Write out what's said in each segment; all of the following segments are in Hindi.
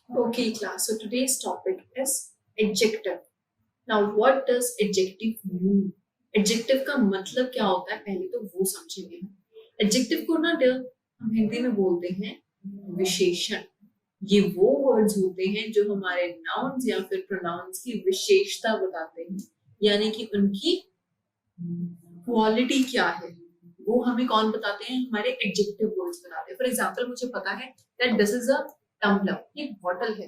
Okay, class. So today's topic is adjective. Now, what does adjective mean? Adjective का मतलब क्या होता है पहले तो वो समझेंगे. Adjective को ना हम हिंदी में बोलते हैं विशेषण. ये वो वर्ड्स होते हैं जो हमारे नाउन्स या फिर प्रोनाउंस की विशेषता बताते हैं, यानी कि उनकी क्वालिटी क्या है वो हमें कौन बताते हैं, हमारे एडजेक्टिव वर्ड्स बताते हैं. फॉर एग्जांपल मुझे पता है that this is a tumbler, ये बॉटल है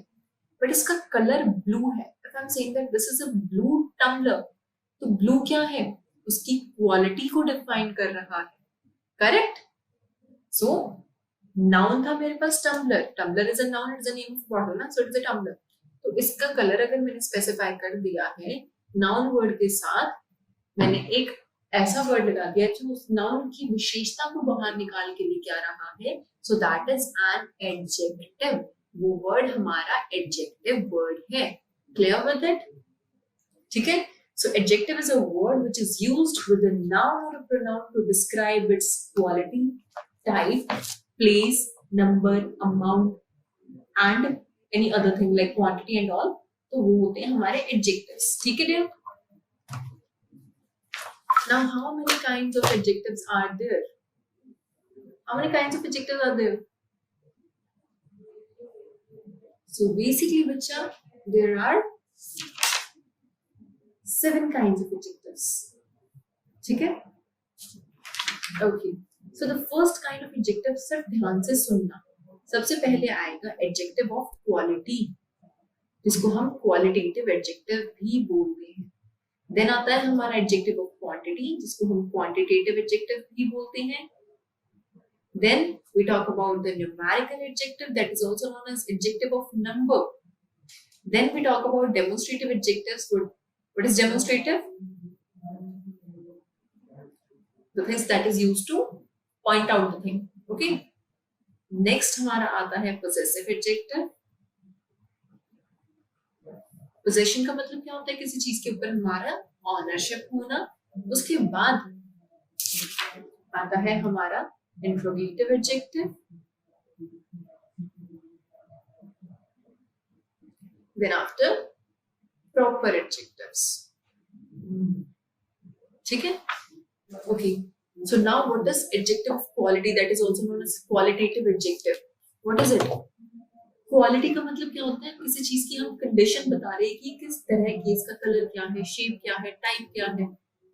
बट इसका कलर ब्लू है. If I am saying that this is a blue tumbler, तो ब्लू क्या है, उसकी क्वालिटी को डिफाइन कर रहा है. करेक्ट. सो नाउन था मेरे पास tumbler. Tumbler is a noun, it is a name of bottle ना, so it is a tumbler. तो इसका कलर अगर मैंने स्पेसिफाई कर दिया है नाउन वर्ड के साथ, मैंने एक ऐसा वर्ड लगा दिया जो उस नाउन की विशेषता को बाहर निकाल के लेके आ रहा है, so that is an adjective. वो वर्ड हमारा एडजेक्टिव वर्ड है. Clear with it? ठीक है. So adjective is a word which is used with a noun or a pronoun to describe its quality, type, place, number, amount and any other thing like quantity and all. तो वो होते हैं हमारे adjectives. ठीक है dear? Now, how many kinds of adjectives are there? How many kinds of adjectives are there? So basically, bacha, there are 7 kinds of adjectives. Okay? Okay. So the first kind of adjective, सिर्फ ध्यान से सुनना. सबसे पहले आएगा adjective of quality, जिसको हम qualitative adjective भी बोलते हैं. Then आता है हमारा adjective of quantity, जिसको हम quantitative adjective भी बोलते हैं. Then we talk about the numerical adjective, that is also known as adjective of number. Then we talk about demonstrative adjectives. What is demonstrative? The things that is used to point out the thing. Okay. Next हमारा आता है possessive adjective. Possession का मतलब क्या होता है, किसी चीज के ऊपर हमारा ऑनरशिप होना. उसके बाद आता है हमारा interrogative adjective. Then after proper adjectives. ठीक है. Okay. So now what is adjective of quality, that is also known as qualitative adjective? What is it? Quality का मतलब क्या होता है, किसी चीज की हम कंडीशन बता रहे हैं कि किस तरह की, इसका कलर क्या है, शेप क्या है, टाइप क्या है,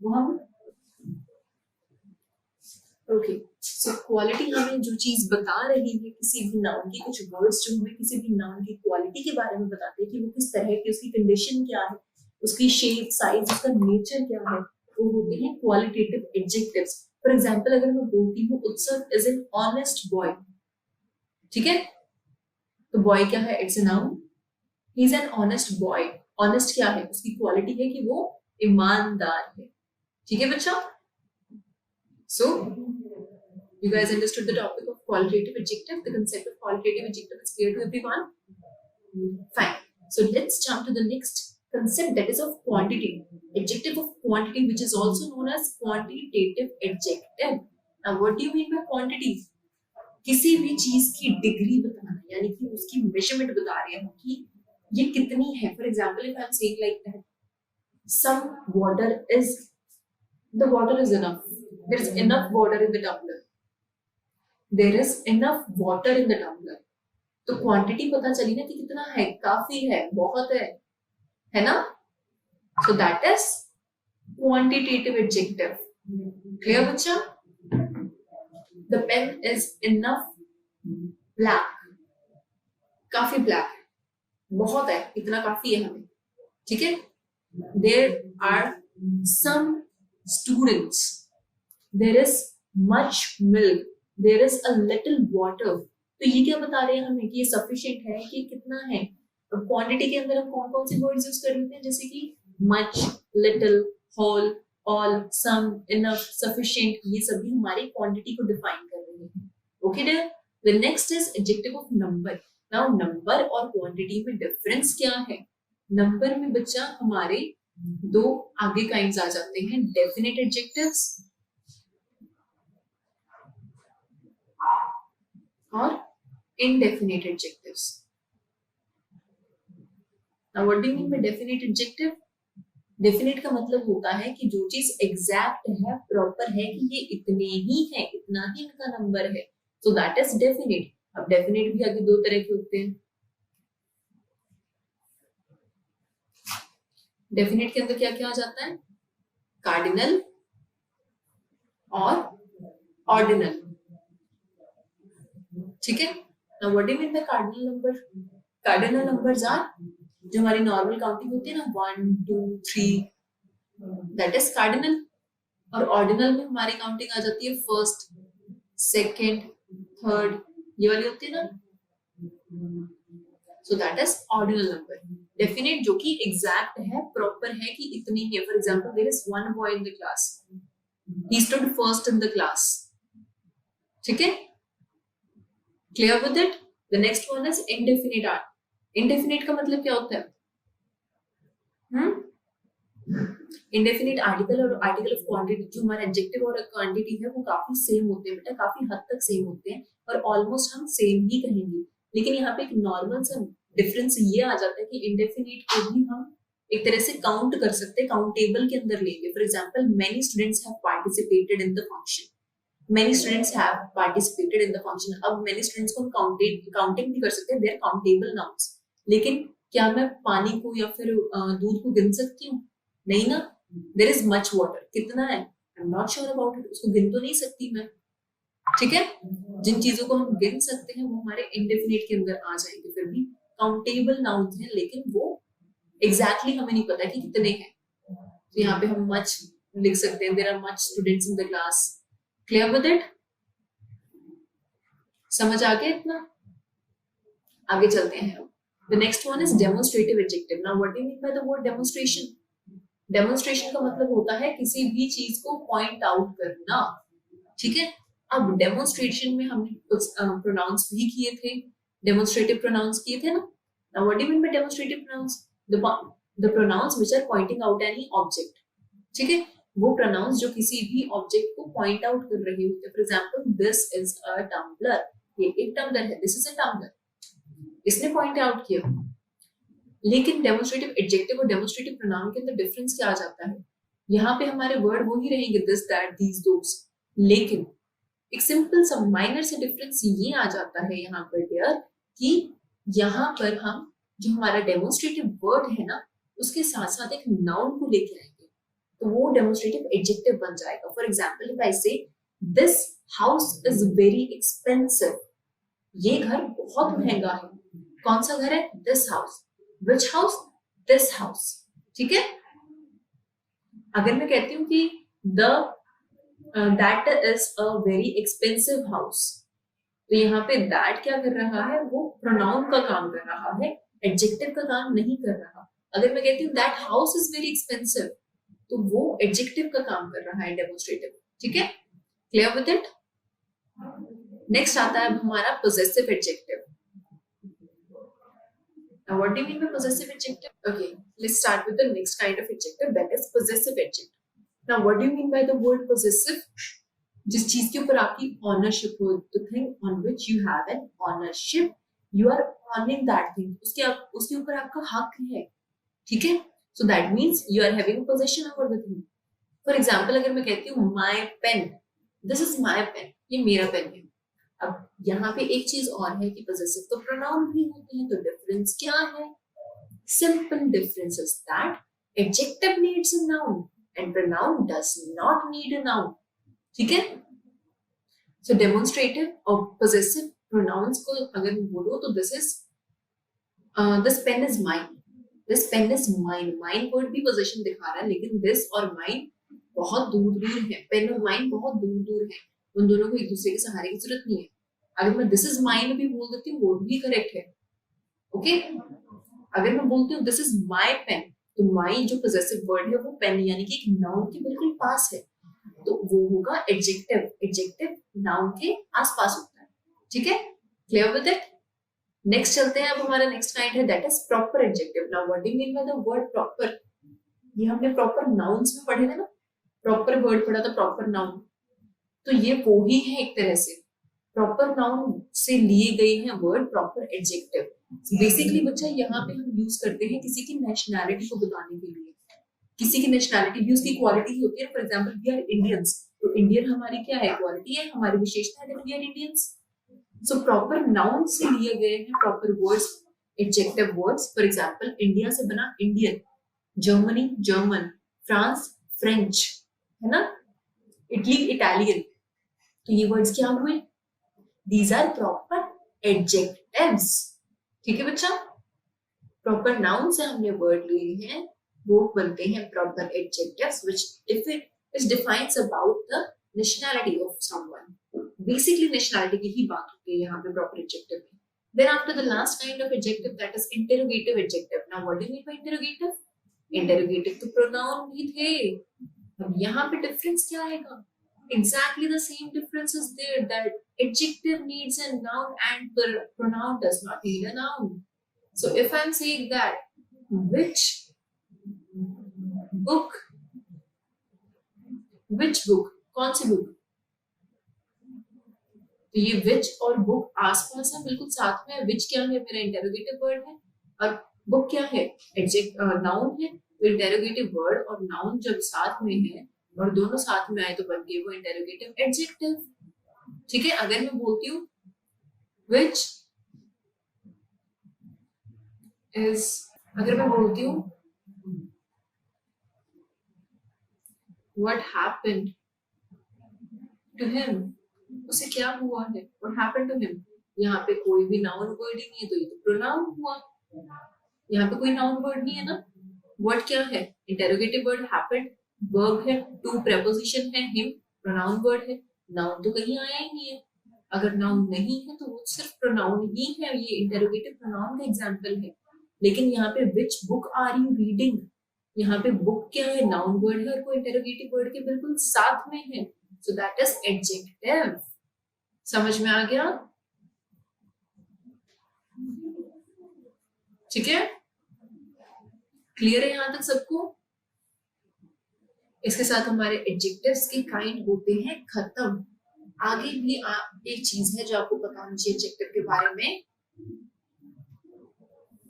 वो हम. ओके. सो क्वालिटी हमें जो चीज बता रही है, किसी भी नाउन की कुछ वर्ड्स जो हमें किसी भी नाउन की क्वालिटी के बारे में बताते हैं कि वो किस तरह की, उसकी कंडीशन क्या है, उसकी शेप, साइज, उसका नेचर क्या है, वो होते हैं क्वालिटेटिव एडजेक्टिव्स. फॉर एग्जांपल अगर मैं बोलती हूँ उत्सव इज एन ऑनेस्ट बॉय, ठीक है, तो बॉय क्या है, it's a noun. He is an honest boy. Honest क्या है, उसकी क्वालिटी है कि वो ईमानदार है. ठीक है बच्चा. सो you guys understood the topic of qualitative adjective. The concept of qualitative adjective is clear to everyone? Fine. So let's jump to the next concept, that is of quantity. Adjective of quantity, which is also known as quantitative adjective. Now what do you mean by quantity? किसी भी चीज की डिग्री बताना, यानी कि उसकी मेजरमेंट बता रहे हैं कि ये कितनी है. For example if I am saying like that some the water is enough, there is enough water in the tumbler, there is enough water in the tumbler. तो क्वांटिटी पता चली ना कि कितना है, काफी है, बहुत है ना. so that is quantitative adjective. clear बच्चा? the pen is enough black, काफी black है, बहुत है, इतना काफी है हमें. ठीक है. there are some students, there is much milk, there is a little water. तो ये क्या बता रहे हैं हमें कि ये sufficient है कि कितना है. और क्वांटिटी के अंदर हम कौन कौन से वर्ड्स यूज कर लेते हैं, जैसे कि much, little, whole, all, some, enough, sufficient, ये सभी हमारी क्वांटिटी को डिफाइन कर रहे हैं. Okay dear. The next is adjective of number. Now number और क्वांटिटी में डिफरेंस क्या है? नंबर में बच्चा हमारे दो आगे काइंड्स आ जाते हैं, definite adjectives indefinite adjectives. Now what do you mean by definite adjective? Definite का मतलब होता है कि जो चीज एग्जैक्ट है, प्रॉपर है, कि ये इतने ही है, इतना ही इनका नंबर है, सो दैट इज डेफिनेट. अब डेफिनेट भी आगे दो तरह के होते हैं. डेफिनेट के अंदर क्या क्या आ जाता है? कार्डिनल और ऑर्डिनल. ठीक है. Now what do you mean by cardinal number? Cardinal numbers are जो हमारी नॉर्मल काउंटिंग होती है ना, 1 2 3, दैट इज कार्डिनल. और ऑर्डिनल में हमारी काउंटिंग आ जाती है फर्स्ट, सेकंड, थर्ड, ये वाली होती है ना. So that is ordinal number. Definite जो कि एग्जैक्ट है, प्रॉपर है, कि इतनी ही है. For example there is one boy in the class, he stood first in the class. ठीक है, clear with it. The next one is indefinite art. Indefinite का मतलब क्या होता है? इंडेफिनिट आर्टिकल और आर्टिकल ऑफ क्वांटिटी, जो हमारा एडजेक्टिव और क्वांटिटी है वो काफी सेम होते हैं बेटा, काफी हद तक सेम होते हैं और ऑलमोस्ट हम सेम ही कहेंगे. लेकिन यहाँ पे एक नॉर्मल सा डिफरेंस ये आ जाता है कि इंडेफिनिट को भी हम एक तरह से काउंट कर सकते हैं, काउंटेबल के अंदर लेंगे. For example many students have participated in the function. Many students have participated in the function. अब मेनी स्टूडेंट्स को हम काउंटिंग भी कर सकते हैं, दे आर काउंटेबल नाउन्स. लेकिन क्या मैं पानी को या फिर दूध को गिन सकती हूँ? नहीं ना. देयर इज मच वाटर, कितना है I am not sure about it, उसको गिन तो नहीं सकती मैं. ठीक है. जिन चीजों को हम गिन सकते हैं वो हमारे इंडेफिनिट के अंदर आ जाएंगे, फिर भी काउंटेबल नाउन्स हैं, लेकिन वो एग्जैक्टली हमें नहीं पता कि कितने हैं. तो यहाँ पे हम मच लिख सकते हैं, there are much students in the class. Clear with it? समझ आ गया इतना? आगे चलते हैं. The next one is demonstrative adjective. Now what do you mean by the word demonstration? Demonstration का मतलब होता है किसी भी चीज को point out करना. ठीक है. अब demonstration में हमने कुछ pronouns भी किए थे, demonstrative pronouns किए थे ना. Now what do you mean by demonstrative pronouns? The pronouns which are pointing out any object. ठीक है. वो pronouns जो किसी भी object को point out कर रहे होते हैं. For example, this is a tumbler. ये एक tumbler है. This is a tumbler. इसने पॉइंट आउट किया. लेकिन डेमोन्स्ट्रेटिव एडजेक्टिव और डेमोन्स्ट्रेटिव प्रोनाउन के अंदर डिफरेंस क्या आ जाता है? यहाँ पे हमारे वर्ड वो ही रहेंगे, दिस, दैट, दीज, दोस. लेकिन एक सिंपल सा माइनर सा डिफरेंस ये आ जाता है यहाँ पर डियर, कि यहाँ पर हम जो हमारा डेमोन्स्ट्रेटिव वर्ड है ना, उसके साथ साथ एक नाउन को लेके आएंगे, तो वो डेमोन्स्ट्रेटिव एडजेक्टिव बन जाएगा. फॉर एग्जाम्पल इफ आई से this house is very expensive. ये घर बहुत महंगा है. कौन सा घर है? This house. Which house? This house. ठीक है. अगर मैं कहती हूँ कि that is a very expensive house, तो यहाँ पे दैट क्या कर रहा है? वो प्रोनाउन का काम कर रहा है, एडजेक्टिव का काम नहीं कर रहा. अगर मैं कहती हूँ that house is very expensive, तो वो एडजेक्टिव का काम कर रहा है, डेमोन्स्ट्रेटिव. ठीक है. Clear with it? नेक्स्ट आता है हमारा possessive adjective. Now what do you mean by possessive adjective? Okay, let's start with the next kind of adjective, that is possessive adjective. Now what do you mean by the word possessive? जिस चीज के ऊपर आपकी ownership हो, the thing on which you have an ownership, you are owning that thing. उसके ऊपर आपका हक है. ठीक है. So that means you are having possession over the thing. For example, अगर मैं कहती हूँ my pen, this is my pen, ये मेरा पेन है. अब यहाँ पे एक चीज और है कि possessive तो pronoun भी होते हैं, तो डिफरेंस क्या है? Simple difference is that adjective needs a noun and pronoun does not need a noun. ठीक है. So demonstrative और possessive pronouns को अगर बोलो तो this pen is mine. This pen is mine. Mine word भी possession दिखा रहा है, लेकिन this और mine बहुत दूर दूर है. पेन और mine बहुत दूर दूर है. उन दोनों को एक दूसरे के सहारे की जरूरत नहीं है. अगर मैं दिस इज माइन भी बोल देती हूँ, वो भी करेक्ट है. ओके. अगर मैं बोलती हूँ दिस इज माय पेन, तो माई जो पोजेसिव वर्ड है वो पेन यानी कि एक नाउन के बिल्कुल पास है, तो वो होगा एडजेक्टिव. एडजेक्टिव नाउन के आसपास होता है. ठीक है. Clear with it? नेक्स्ट चलते हैं. अब हमारा नेक्स्ट काइंड है, that is proper adjective. Now what do you mean by the word proper? ये हमने प्रॉपर नाउन्स में पढ़े थे ना, प्रॉपर वर्ड पढ़ा था, प्रॉपर नाउन. तो ये वो ही है एक तरह से. प्रॉपर नाउन से लिए गए हैं वर्ड प्रॉपर एडजेक्टिव। बेसिकली बच्चा यहाँ पे हम यूज करते हैं किसी की नेशनैलिटी को बताने के लिए। किसी की नेशनैलिटी भी उसकी क्वालिटी ही होती है। For example we are Indians, तो इंडियन हमारी क्या है, क्वालिटी है, हमारी विशेषता है, we are Indians. So proper noun से लिए गए हैं proper words, adjective words. For example India से बना Indian, Germany German, France French, है ना, इटली इटालियन। तो ये वर्ड्स क्या हुए, दीज आर प्रॉपर एडजेक्टिव्स। ठीक है बच्चा, प्रॉपर नाउन से हमने वर्ड लिए हैं, वो बनते हैं proper adjectives which defines about the nationality of someone। Basically nationality की ही बात होती है यहाँ पे प्रॉपर एडजेक्टिव में। Then after the last kind of adjective, that is interrogative adjective। Now what do you mean by interrogative? Interrogative तो pronoun भी थे, अब यहाँ पे डिफरेंस क्या आएगा, exactly the same difference is there, that adjective needs a noun and pronoun does not need a noun। So if I'm saying that which book, कौन सी बुक, तो ये विच और बुक आसपास है, बिल्कुल साथ में है। विच क्या है, मेरा इंटेरोगेटिव वर्ड है, और बुक क्या है, नाउन है। तो इंटेरोगेटिव वर्ड और नाउन जब साथ में है और दोनों साथ में आए तो बन गए वो इंटेरोगेटिव एडजेक्टिव। ठीक है, अगर मैं बोलती हूँ विच इज, अगर मैं बोलती हूँ what happened to him, उसे क्या हुआ है, what happened to him, यहाँ पे कोई भी नाउन वर्ड ही नहीं है, तो ये तो प्रोनाउन हुआ। यहाँ पे कोई नाउन वर्ड नहीं है ना, वर्ड क्या है, इंटेरोगेटिव वर्ड हैपेंड, वर्ब है, टू प्रेपोजिशन है, हिम प्रोनाउन वर्ड है, नाउन तो कहीं आया ही नहीं है। अगर नाउन नहीं है तो वो सिर्फ प्रोनाउन ही है, ये इंटेरोगेटिव प्रोनाउन का एग्जांपल है। लेकिन यहाँ पे which book are you reading, यहाँ पे बुक क्या है, नाउन वर्ड है और कोई इंटेरोगेटिव वर्ड के बिल्कुल साथ में है, सो दैट इज एडजेक्टिव। समझ में आ गया, ठीक है, क्लियर है यहां तक सबको। इसके साथ हमारे एडजेक्टिव्स के काइंड होते हैं खत्म। आगे भी एक चीज है जो आपको पता होनी चाहिए एडजेक्टिव के बारे में,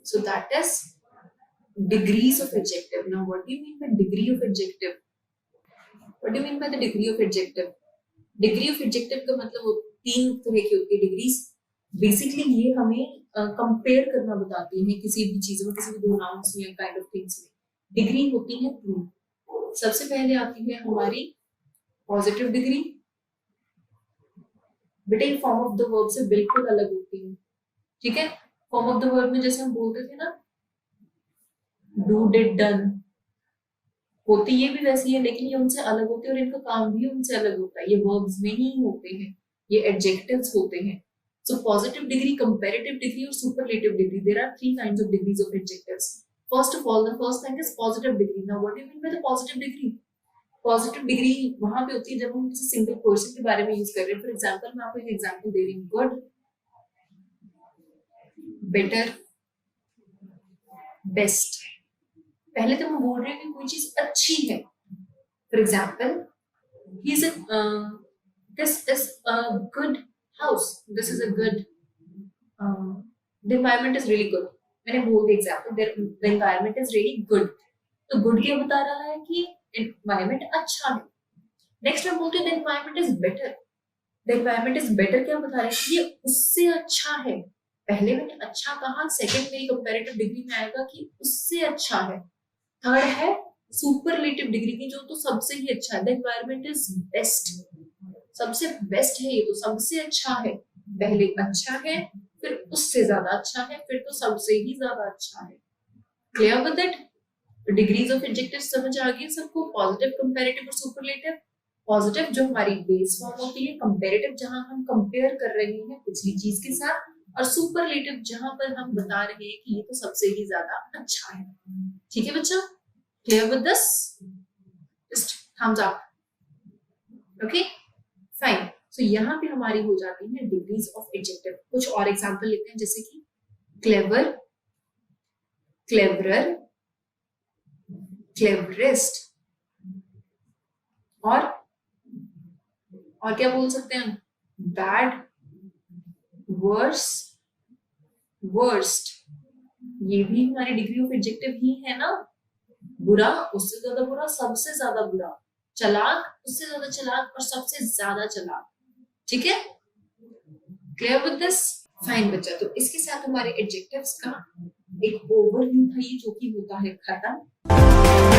so that is degrees of adjective। Now what do you mean by degree of adjective? What do you mean by the degree of adjective? Degree of adjective का मतलब तीन तरह की होती है डिग्रीज। बेसिकली ये हमें कंपेयर करना बताती है किसी भी चीज में, किसी भी दो नाउन्स में, काइंड ऑफ थिंग्स में। डिग्री होती है तीन। सबसे पहले आती है हमारी पॉजिटिव डिग्री, बेटा ये फॉर्म ऑफ द वर्ब से बिल्कुल अलग होती है। ठीक है, फॉर्म ऑफ द वर्ब में जैसे हम बोलते थे ना डू डिड डन, होती ये भी वैसी है, लेकिन ये उनसे अलग होते हैं और इनका काम भी उनसे अलग होता है। ये वर्ब्स में ही होते हैं, ये एडजेक्टिव्स होते हैं। So positive degree, comparative degree और superlative degree, there are three kinds of degrees of adjectives. First of all, the first thing is positive degree. Now what do you mean by the positive degree? Positive degree वहां पे होती है जब हम किसी सिंगल पर्सन के बारे में यूज कर रहे हैं। फॉर एग्जांपल मैं आपको एक एग्जांपल दे रही हूँ, गुड, बेटर, बेस्ट। पहले तो मैं बोल रही हूँ कि कोई चीज अच्छी है। For example, this is a good house, this is a good, the environment is really good. मैंने बोल दिया example, the environment is really good. तो गुड क्या बता रहा है कि एनवायरमेंट अच्छा है। नेक्स्ट मैं बोलती हूँ the environment is better. The environment is better क्या बता रहा है कि ये उससे अच्छा है। पहले मैंने अच्छा कहा, सेकंड मेरी कंपैरेटिव डिग्री में आएगा कि उससे अच्छा है। थर्ड है सुपरलेटिव डिग्री की, जो तो सबसे ही अच्छा है। द एनवायरमेंट इज बेस्ट, सबसे बेस्ट है, ये तो सबसे अच्छा है। पहले अच्छा है, फिर उससे ज्यादा अच्छा है, फिर तो सबसे ही ज्यादा अच्छा है। Clear with it? Degrees of adjective समझ आ गई सबको? पॉजिटिव, कंपैरेटिव और सुपरलेटिव। पॉजिटिव जो हमारी बेस फॉर्म होती है, कंपैरेटिव जहां हम कंपेयर कर रहे हैं पिछली चीज के साथ, और सुपरलेटिव जहां पर हम बता रहे हैं कि ये तो सबसे ही ज्यादा अच्छा है। ठीक है बच्चा, clear with this? Just thumbs up. Okay fine. So यहाँ पे हमारी हो जाती है डिग्रीज ऑफ एडजेक्टिव। कुछ और एग्जांपल लेते हैं, जैसे कि क्लेवर, क्लेवरर, क्लेवरेस्ट, और क्या बोल सकते हैं हम, बैड, वर्स, वर्स्ट, ये भी हमारी डिग्री ऑफ एडजेक्टिव ही है ना। बुरा, उससे ज्यादा बुरा, सबसे ज्यादा बुरा। चालाक, उससे ज्यादा चालाक और सबसे ज्यादा चालाक। ठीक है, क्लियर विद दिस? फाइन बच्चा, तो इसके साथ हमारे एडजेक्टिव्स का एक ओवरव्यू था ये, जो कि होता है खत्म।